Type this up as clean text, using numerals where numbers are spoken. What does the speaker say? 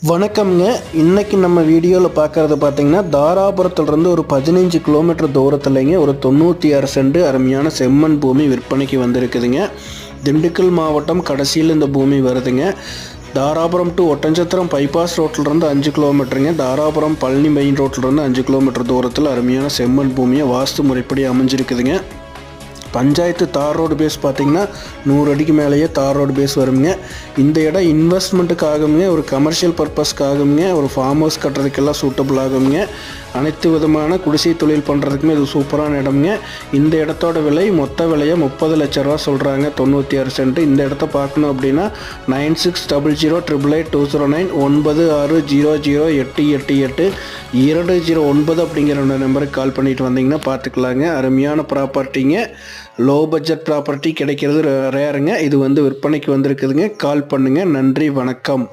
வணக்கம்ங்க. இன்னைக்கு நம்ம வீடியோவில் பார்க்குறது பார்த்தீங்கன்னா, தாராபுரத்துலேருந்து ஒரு 15 கிலோமீட்டர் தூரத்துலேங்க ஒரு 96 சென்ட் அருமையான செம்மண் பூமி விற்பனைக்கு வந்திருக்குதுங்க. திண்டுக்கல் மாவட்டம் கடைசியில் இந்த பூமி வருதுங்க. தாராபுரம் டு ஒட்டஞ்சத்திரம் பைபாஸ் ரோட்டிலிருந்து 5 கிலோமீட்டருங்க. தாராபுரம் பழனி மெயின் ரோட்டிலிருந்து 5 கிலோமீட்டர் தூரத்தில் அருமையான செம்மண் பூமியை வாஸ்து முறைப்படி அமைஞ்சிருக்குதுங்க. பஞ்சாயத்து தார் ரோடு பேஸ் பார்த்திங்கன்னா 100 அடிக்கு மேலேயே தார் ரோடு பேஸ் வருங்க. இந்த இடம் இன்வெஸ்ட்மெண்ட்டுக்காகுங்க, ஒரு கமர்ஷியல் பர்பஸ்க்காகுங்க, ஒரு ஃபார்ம் ஹவுஸ் கட்டுறதுக்கெல்லாம் சூட்டபிள் ஆகுங்க. அனைத்து விதமான குடிசை தொழில் பண்ணுறதுக்குமே இது சூப்பரான இடம்ங்க. இந்த இடத்தோட விலை மொத்த விலையை 30 லட்ச ரூபா சொல்கிறாங்க. 96 சென்ட். இந்த இடத்த பார்க்கணும் அப்படின்னா 9600888209 9600888209 அப்படிங்கிற நம்பருக்கு கால் பண்ணிட்டு வந்தீங்கன்னா பார்த்துக்கலாங்க. அருமையான ப்ராப்பர்ட்டிங்க. லோ பட்ஜெட் ப்ராப்பர்ட்டி கிடைக்கிறது ரேருங்க. இது விற்பனைக்கு வந்திருக்குதுங்க. கால் பண்ணுங்கள். நன்றி, வணக்கம்.